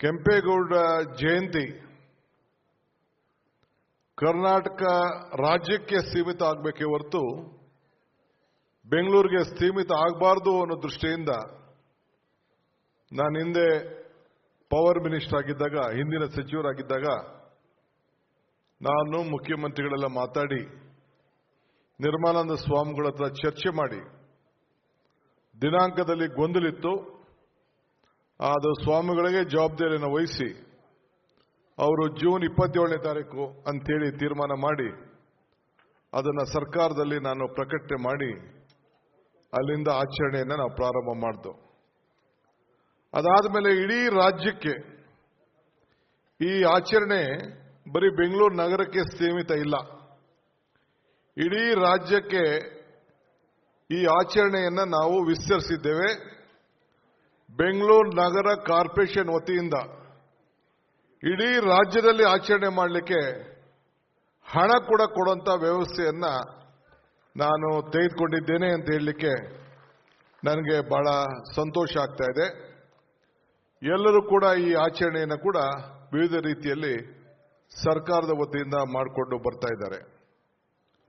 ಕೆಂಪೇಗೌಡ ಜಯಂತಿ ಕರ್ನಾಟಕ ರಾಜ್ಯಕ್ಕೆ ಸೀಮಿತ ಆಗಬೇಕೇ ಹೊರತು ಬೆಂಗಳೂರಿಗೆ ಸೀಮಿತ ಆಗಬಾರದು ಅನ್ನೋ ದೃಷ್ಟಿಯಿಂದ ನಾನು ಹಿಂದೆ ಪವರ್ ಮಿನಿಸ್ಟರ್ ಆಗಿದ್ದಾಗ, ಹಿಂದಿನ ಸಚಿವರಾಗಿದ್ದಾಗ ನಾನು ಮುಖ್ಯಮಂತ್ರಿಗಳೆಲ್ಲ ಮಾತಾಡಿ ನಿರ್ಮಲಾನಂದ ಸ್ವಾಮಿಗಳ ಹತ್ರ ಚರ್ಚೆ ಮಾಡಿ ದಿನಾಂಕದಲ್ಲಿ ಗೊಂದಲಿತ್ತು. ಅದು ಸ್ವಾಮಿಗಳಿಗೆ ಜವಾಬ್ದಾರಿಯನ್ನು ವಹಿಸಿ ಅವರು ಜೂನ್ 27ನೇ ತಾರೀಕು ಅಂತೇಳಿ ತೀರ್ಮಾನ ಮಾಡಿ ಅದನ್ನು ಸರ್ಕಾರದಲ್ಲಿ ನಾನು ಪ್ರಕಟಣೆ ಮಾಡಿ ಅಲ್ಲಿಂದ ಆಚರಣೆಯನ್ನು ನಾವು ಪ್ರಾರಂಭ ಮಾಡಿದೆವು. ಅದಾದ ಮೇಲೆ ಇಡೀ ರಾಜ್ಯಕ್ಕೆ ಈ ಆಚರಣೆ ಬರೀ ಬೆಂಗಳೂರು ನಗರಕ್ಕೆ ಸೀಮಿತ ಇಲ್ಲ. ಇಡೀ ರಾಜ್ಯಕ್ಕೆ ಈ ಆಚರಣೆಯನ್ನು ನಾವು ವಿಸ್ತರಿಸಿದ್ದೇವೆ. ಬೆಂಗಳೂರು ನಗರ ಕಾರ್ಪೊರೇಷನ್ ವತಿಯಿಂದ ಇಡೀ ರಾಜ್ಯದಲ್ಲಿ ಆಚರಣೆ ಮಾಡಲಿಕ್ಕೆ ಹಣ ಕೂಡ ಕೊಡುವಂತ ವ್ಯವಸ್ಥೆಯನ್ನ ನಾನು ತೆಗೆದುಕೊಂಡಿದ್ದೇನೆ ಅಂತ ಹೇಳಲಿಕ್ಕೆ ನನಗೆ ಬಹಳ ಸಂತೋಷ ಆಗ್ತಾ ಇದೆ. ಎಲ್ಲರೂ ಕೂಡ ಈ ಆಚರಣೆಯನ್ನು ಕೂಡ ವಿವಿಧ ರೀತಿಯಲ್ಲಿ ಸರ್ಕಾರದ ವತಿಯಿಂದ ಮಾಡಿಕೊಂಡು ಬರ್ತಾ ಇದ್ದಾರೆ.